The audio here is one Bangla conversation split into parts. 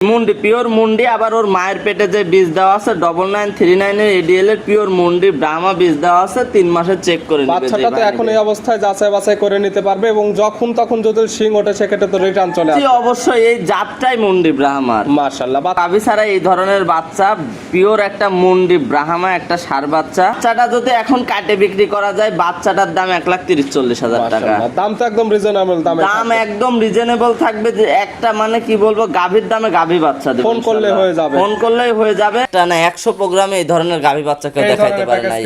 মুন্ডি পিওর মুন্ডি, আবার ওর মায়ের পেটে যে বীজ দেওয়া আছে 9939 এর এডিএল এর পিওর মুন্ডি ব্রাহ্মা বীজ দেওয়া আছে, 3 মাসে চেক করে নেবে। বাচ্চাটা তো এখন এই অবস্থায় যাচাই বাছাই করে নিতে পারবে এবং যখন তখন যদি শিং ওঠে সেক্ষেত্রে তো রিটার্ন চলে আসবে। অবশ্যই এই জাতটাই মুন্ডি ব্রাহ্মার। মাশাআল্লাহ। গাভী ছাড়া এই ধরনের বাচ্চা পিওর একটা মুন্ডি ব্রাহ্মা, একটা ষাঁড় বাচ্চা। বাচ্চাটা যদি এখন কাটে বিক্রি করা যায়, বাচ্চাটার দাম 1,30,40,000 টাকা। দাম তো একদম রিজনেবল দাম একদম রিজনেবল থাকবে। যে একটা মানে কি বলবো, গাভীর দামে গাভী বাচ্চা দেব। ফোন করলে হয়ে যাবে, ফোন করলেই হয়ে যাবে। না 100 প্রোগ্রামে এই ধরনের গাভী বাচ্চা কেউ দেখাইতে পারে নাই,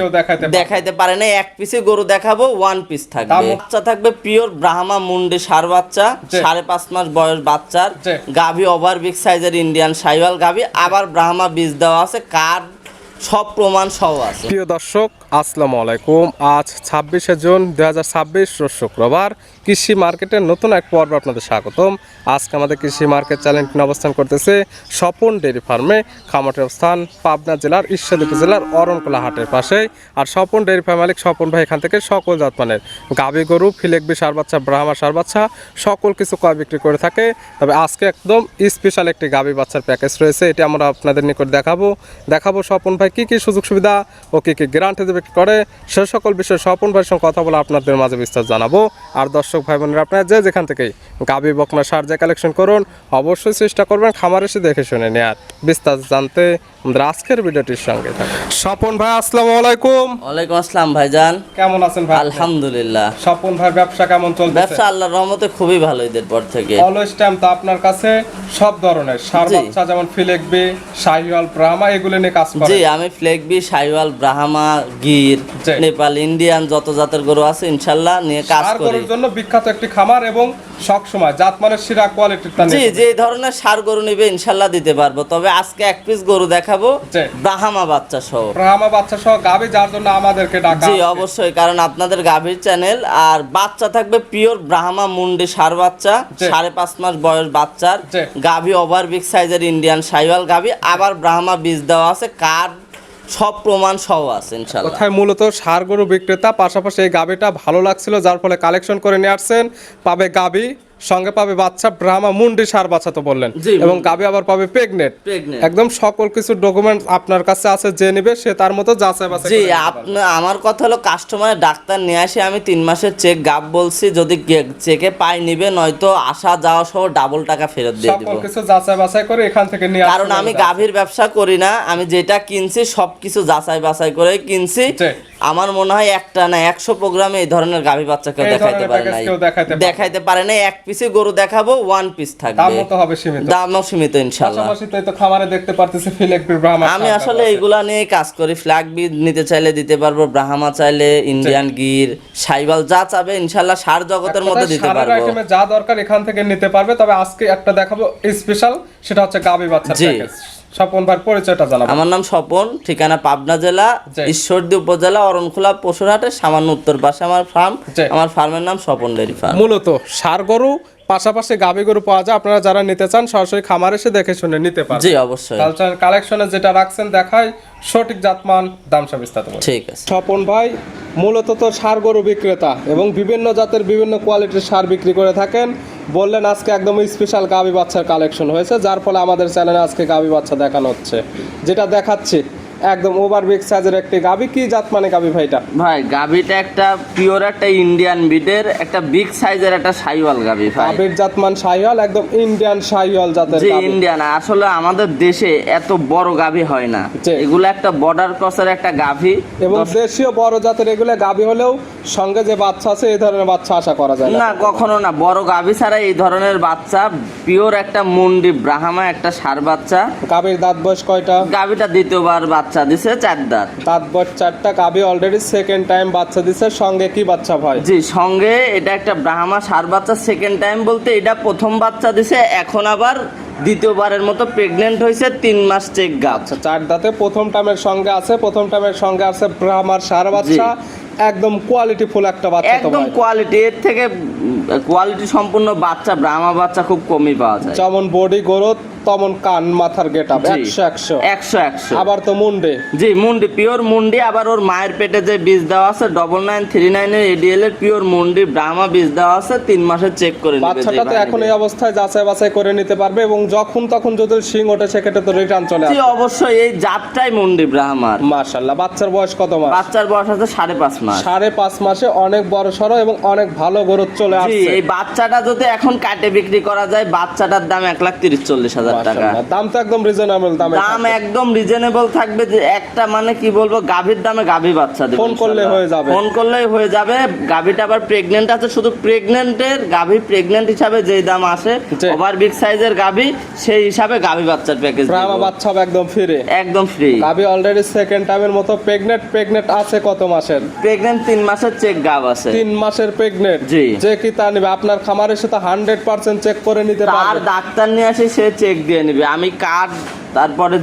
দেখাইতে পারে নাই। এক পিসে গরু দেখাবো, 1 পিস থাকবে। বাচ্চা থাকবে পিওর ব্রাহ্মা মুন্ডি ষাঁড় বাচ্চা, 5.5 মাস বয়স বাচ্চার। গাভী ওভার বিগ সাইজের ইন্ডিয়ান শাহিওয়াল গাভী, আবার ব্রাহ্মা বীজ দেওয়া আছে, কার্ড সব প্রমাণ সহ আছে। প্রিয় দর্শক আসসালামু আলাইকুম। আজ 26শে জুন 2026 রোজ শুক্রবার। কৃষি মার্কেটের নতুন এক পর্ব আপনাদের স্বাগতম। আজকে আমাদের কৃষি মার্কেট চ্যানেলটি অবস্থান করতেছে স্বপন ডেয়ারি ফার্মে। খামারের অবস্থান পাবনা জেলার ঈশ্বরদী উপজেলার অরণকোলা হাটের পাশে। আর স্বপন ডেয়ারি ফার্ম মালিক স্বপন ভাই এখান থেকে সকল জাতমানের গাভী গরু, ফিলেকবি ষাঁড় বাচ্চা, ব্রাহ্মা ষাঁড় বাচ্চা সকল কিছু ক্রয় বিক্রি করে থাকে। তবে আজকে একদম স্পেশাল একটি গাভী বাচ্চার প্যাকেজ রয়েছে, এটি আমরা আপনাদের নিকট দেখাবো স্বপন ভাই কি কি সুযোগ সুবিধা ও কি কি গ্যারান্টি দেবে করে, সে সকল বিষয়ে স্বপন ভাইয়ের সঙ্গে কথা বলে আপনাদের মাঝে বিস্তার জানাবো। আর দর্শক ভাই বোনেরা, আপনারা যেখান থেকেই গাভী বকনা ষাঁড় যে কালেকশন করুন, অবশ্যই চেষ্টা করবেন খামার এসে দেখে শুনে নেয়ার। বিস্তার জানতে আমাদের আজকের ভিডিওটির সঙ্গে থাকুন। স্বপন ভাই আসসালামু আলাইকুম। ওয়ালাইকুম আসসালাম ভাইজান, কেমন আছেন ভাই? আলহামদুলিল্লাহ। স্বপন ভাই ব্যবসা কেমন চলছে? ব্যবসা আল্লাহর রহমতে খুবই ভালো। ঈদের পর থেকে অলওয়েজ টাইম তো আপনার কাছে সব ধরনের ষাঁড় বাচ্চা, যেমন ফিলেকবি, শাহিওয়াল, ব্রাহ্মা এগুলো নিয়ে কাজ করেন? জি, আমি ফ্লেকবি, শাহিওয়াল, ব্রাহ্মা, গির, নেপাল, ইন্ডিয়ান যত জাতের গরু আছে ইনশাআল্লাহ নিয়ে কাজ করি। গরুর জন্য বিখ্যাত একটি খামার এবং সবসময় জাতমানের সেরা কোয়ালিটিটা জি, যে ধরনের ষাঁড় গরু নিবে ইনশাআল্লাহ দিতে পারবো। তবে আজকে এক পিস গরু দেখাবো ব্রাহ্মা বাচ্চা সহ। ব্রাহ্মা বাচ্চা সহ গাভী, যার জন্য আমাদেরকে ডাকা। জি অবশ্যই, কারণ আপনাদের গাভীর চ্যানেল। আর বাচ্চা থাকবে পিওর ব্রাহ্মা মুন্ডি ষাঁড় বাচ্চা, 5.5 মাস বয়স বাচ্চার। গাভী ওভার বিগ সাইজের ইন্ডিয়ান শাহিওয়াল গাভী, আবার ব্রাহ্মা বীজ দেওয়া আছে, কার্ড সব প্রমাণ সহ আছে ইনশাআল্লাহ। কোথায় মূলত ষাঁড় গরু বিক্রেতা, পাশাপাশি এই গাভীটা ভালো লাগছিল যার ফলে কালেকশন করে নিয়ে আসছেন। পাবে গাভী, সঙ্গে পাবে বাচ্চা, ব্রাহ্মা মুন্ডি ষাঁড় বাচ্চা তো বললেন, এবং গাভী আবার পাবে প্রেগনেন্ট। একদম সকল কিছু ডকুমেন্ট আপনার কাছে আছে, যে নেবে সে তার মতো যাচাই বাছাই। জি, আমার কথা হলো কাস্টমারের ডাক্তার নিয়ে আসে, আমি 3 মাসের চেক গাব বলছি, যদি চেকে পাই নিবে, নয়তো আসা যাওয়া সহ ডাবল টাকা ফেরত দিয়ে দিব। সকল কিছু যাচাই বাছাই করে এখান থেকে নিয়ে আসুন। কারণ আমি গাভীর ব্যবসা করি না, আমি যেটা কিনছি সবকিছু যাচাই বাছাই করে কিনছি। আমার মনে হয় একটা না 100 প্রোগ্রামে এই ধরনের গাভী বাচ্চা কেউ দেখাইতে পারে নাই, দেখাইতে পারে নাই। এক পিসে গরু দেখাবো, 1 পিস থাকবে। দামও তো হবে সীমিত, দামও সীমিত ইনশাআল্লাহ। পাশাপাশি তো খামারে দেখতে পারতেছি ফিলেকবি, ব্রাহ্মা। আমি আসলে এইগুলা নিয়ে কাজ করি। ফ্ল্যাগবি নিতে চাইলে দিতে পারবো, ব্রাহ্মা চাইলে ইন্ডিয়ান গির, শাহিওয়াল যা চাবে ইনশাআল্লাহ ষাঁড় জগতের মধ্যে দিতে পারবো। আইটেমে যা দরকার এখান থেকে নিতে পারবে। তবে আজকে একটা দেখাবো স্পেশাল, সেটা হচ্ছে গাভী বাচ্চার প্যাকেজ। স্বপন ভাই পরিচয়টা জানাবো। আমার নাম স্বপন, ঠিকানা পাবনা জেলা ঈশ্বরদী উপজেলা অরণখোলা পশুরহাটের সামান্য উত্তর পাশে আমার ফার্ম। আমার ফার্মের নাম স্বপন ডেয়ারি ফার্ম। মূলত ষাঁড় গরু পাশাপাশি গাভী গরু পাওয়া যায়। আপনারা যারা নিতে চান সরাসরি খামার এসে দেখে শুনে নিতে পারেন। জি অবশ্যই। কালেকশনে যেটা রাখছেন দেখাই, সঠিক জাতমান, দাম সব বিস্তারিত বলুন। ঠিক আছে। স্বপন ভাই মূলত তো ষাঁড় গরু বিক্রেতা এবং বিভিন্ন জাতের বিভিন্ন কোয়ালিটির ষাঁড় বিক্রি করে থাকেন। বললেন আজকে একদম স্পেশাল গাভী বাচ্চার কালেকশন হয়েছে, যার ফলে আমাদের চ্যানেলে আজকে গাভী বাচ্চা দেখানো হচ্ছে। যেটা দেখাচ্ছি একদম ওভার বিগ সাইজের একটি গাভী। কি জাত মানে গাভী ভাইটা? ভাই গাভীটা একটা পিওর একটা ইন্ডিয়ান বিটের একটা বিগ সাইজের একটা শাহিওয়াল গাভী। গাভীর জাতমান শাহিওয়াল, একদম ইন্ডিয়ান শাহিওয়াল জাতের গাভী। জি ইন্ডিয়ান। আসলে আমাদের দেশে এত বড় গাভী হয় না, এগুলো একটা বর্ডার ক্রসের একটা গাভী। এবং দেশীয় বড় জাতের এগুলো গাভী হলেও সঙ্গে যে বাচ্চা আছে এই ধরনের বাচ্চা আশা করা যায় না, কখনো না। বড় গাভী ছাড়া এই ধরনের বাচ্চা, পিওর একটা মুন্ডি ব্রাহ্মা একটা ষাঁড় বাচ্চা। গাভীর দাঁত বয়স কয়টা? গাভীটা দ্বিতীয়বার বাচ্চা দিছে, 4 দাঁত। দাঁত বয়স 4টা। গাভী অলরেডি সেকেন্ড টাইম বাচ্চা দিছে। সঙ্গে কি বাচ্চা ভাই? জি সঙ্গে এটা একটা ব্রাহ্মা ষাঁড় বাচ্চা। সেকেন্ড টাইম বলতে এটা প্রথম বাচ্চা দিছে, এখন আবার দ্বিতীয়বারের মতো প্রেগনেন্ট হয়েছে, 3 মাস চেক গাব। আচ্ছা, 4 দাঁতে প্রথম টাইমের সঙ্গে আছে। প্রথম টাইমের সঙ্গে আছে ব্রাহ্মার ষাঁড় বাচ্চা, একদম কোয়ালিটি ফুল একটা বাচ্চা। একদম কোয়ালিটি, এর থেকে কোয়ালিটি সম্পূর্ণ বাচ্চা ব্রাহ্মা বাচ্চা খুব কমই পাওয়া যায়। যেমন বডি গ্রোথ তেমন কান মাথার গেটআপ জি। 100 100 আবার তো মুন্ডে জি মুন্ডি পিওর মুন্ডি, আবার ওর মায়ের পেটে যে বীজ দেওয়া আছে 9939 এর এডিএল এর পিওর মুন্ডি ব্রাহ্মা বীজ দেওয়া আছে, 3 মাসে চেক করে নেবে। বাচ্চাটা তো এখন এই অবস্থায় যাচাই বাছাই করে নিতে পারবে এবং যখন তখন যদি শিং ওঠে সেক্ষেত্রে তো রিটার্ন চলে জি আসবে। অবশ্যই এই জাতটাই মুন্ডি ব্রাহ্মার। মাশাআল্লাহ। বাচ্চার বয়স কত মাস? বাচ্চার বয়স আছে 5.5 মাস। 5.5 মাসে অনেক বড় সড়ো এবং অনেক ভালো গ্রোথ চলে জি আসছে। এই বাচ্চাটা যদি এখন কাটে বিক্রি করা যায়, বাচ্চাটার দাম 1,30,40,000 টাকা। মাশাআল্লাহ, দাম তো একদম রিজনেবল দামে দাম থাকবে। একদম রিজনেবল থাকবে, যে একটা মানে কি বলবো গাভীর দামে গাভী বাচ্চা দেবে। ফোন করলে হয়ে যাবে। ফোন করলেই হয়ে যাবে। গাভীটা আবার প্রেগন্যান্ট আছে, শুধু প্রেগন্যান্টের গাভী প্রেগন্যান্ট হিসাবে যেই দাম আসে জি। ওভার বিগ সাইজের গাভী, সেই হিসাবে গাভী বাচ্চার প্যাকেজ ব্রাহ্মা বাচ্চা হবে একদম ফ্রি। একদম ফ্রি। গাবি অলরেডি সেকেন্ড টাইমের মতো প্রেগনেন্ট আছে কত মাসের? প্রেগন্যান্ট 3 মাসের চেক গাভ আছে। 3 মাসের প্রেগনেন্ট। জি। যে কি তা নেবে আপনার খামারের সাথে 100% চেক করে নিতে তার পারবে। ডাক্তার নিয়ে আসে, সে চেক দিয়ে নিবে। আমি কার্ড তারপরে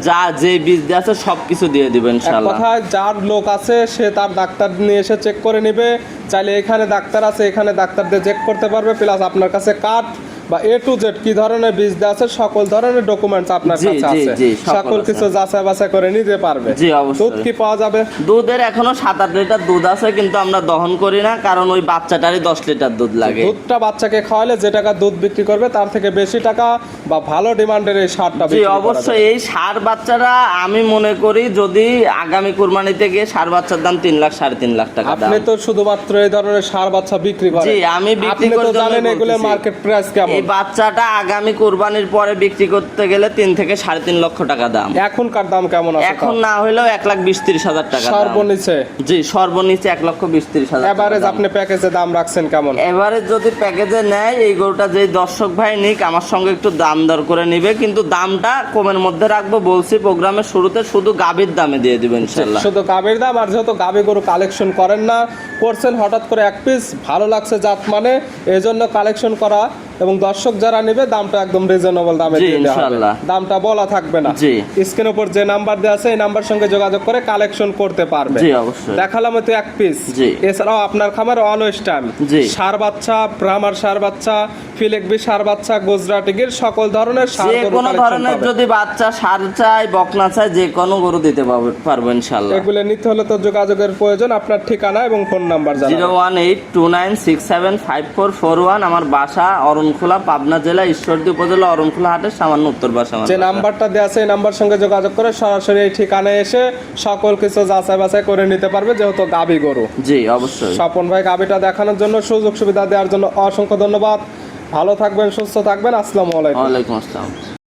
যে বীজ দিয়ে আছে সবকিছু দিয়ে দিব এক ইনশাআল্লাহ। কথায় যার লোক আছে সে তার ডাক্তার নিয়ে এসে চেক করে নিবে। চাইলে এখানে ডাক্তার আছে, এখানে ডাক্তার দিয়ে চেক করতে পারবে, প্লাস আপনার কাছে কার্ড বা A to Z কি ধরনের বীজ দেওয়া আছে সকল ধরনের ডকুমেন্টস আপনার জি, কাছে জি, আছে। জি, সকল সকল আছে। কিছু যাচাই বাছাই করে নিতে পারবে। জি, অবশ্যই। দুধ কি পাওয়া যাবে? দুধের এখনো 7-8 লিটার দুধ আছে, কিন্তু আমরা দহন করি না, কারণ ওই বাচ্চাটারই 10 লিটার দুধ লাগে। দুধটা বাচ্চাকে খাওয়ালে যে টাকা দুধ বিক্রি করবে তার থেকে বেশি টাকা বা ভালো ডিমান্ডের এই সারটা জি বিক্রি করা অবশ্যই। যাবে। এই ষাঁড় বাচ্চারা আমি মনে করি যদি আগামী কুরবানিতে গিয়ে ষাঁড় বাচ্চার দাম 3 লাখ 3.5 লাখ টাকা দাম। আপনি তো শুধুমাত্র এই ধরনের সার বাচ্চা বিক্রি করেন। জি, আমি বিক্রি আপনি তো করার জন্যই জানেন এগুলোর বলতেছি। মার্কেট প্রাইস কেমন। এই বাচ্চাটা আগামী কুরবানির পরে বিক্রি করতে গেলে 3 থেকে 3.5 লক্ষ টাকা দাম। এখনকার দাম কেমন আছে? এখন না হলেও 1,20,30,000 টাকা দাম। সর্বনিচে জি সর্বনিচে 1,20,30,000 এভারেজ আপনি প্যাকেজে দাম রাখছেন কেমন? এবারে যদি প্যাকেজে নেয়, এই গরুটা যেই দর্শক ভাই নিক আমার সঙ্গে একটু দাম দর করে নিবে, কিন্তু দামটা কমের মধ্যে রাখবো বলছি প্রোগ্রামের শুরুতে, শুধু গাভীর দামে দিয়ে দিবেন ইনশাআল্লাহ। শুধু গাভীর দাম। আর যেহেতু গাভী গরু কালেকশন করেন না, করছেন হঠাৎ করে এক পিস ভালো লাগছে জাত মানে এই জন্য কালেকশন করা, এবং দর্শক যারা নেবে দামটা একদম রিজনেবল দামে জি, দিয়ে দেওয়া হবে। ইনশাআল্লাহ। দামটা বলা থাকবে না। জি। স্ক্রিনের উপর যে নাম্বার দেওয়া আছে এই নাম্বার সঙ্গে যোগাযোগ করে কালেকশন করতে পারবে। জি অবশ্যই। দেখালাম তো এক পিস। জি। এছাড়াও আপনার খামারে অলওয়েজ টাইম জি। সার বাচ্চা, ব্রাহ্মার সার বাচ্চা, ফিলেকবি সার বাচ্চা, গুজরাটিগির সকল ধরনের সার যে গরু কোনো কালেকশন ধরনের পাবে। যদি বাচ্চা সার চাই বকনা চাই যে কোনো গরু দিতে পারবো ইনশাআল্লাহ। এগুলো নিতে হলে তো যোগাযোগের প্রয়োজন। আপনার ঠিকানা এবং ফোন নাম্বার জানাবেন। 01829675441। আমার বাসা অরণখোলা, পাবনা জেলা ঈশ্বরদী উপজেলা অরণখোলা হাটের সামান্য উত্তর পাশে আমার যে বাসা। নাম্বারটা দেওয়া আছে এই নাম্বার সঙ্গে যোগাযোগ করে সরাসরি এই ঠিকানায় এসে সকল কিছু যাচাই বাছাই করে নিতে পারবে, যেহেতু গাবি গরু। জি অবশ্যই। স্বপন ভাই গাবিটা দেখানোর জন্য, সুযোগ সুবিধা দেওয়ার জন্য অসংখ্য ধন্যবাদ। ভালো থাকবেন, সুস্থ থাকবেন। আসসালামু আলাইকুম। ওয়ালাইকুম আসসালাম।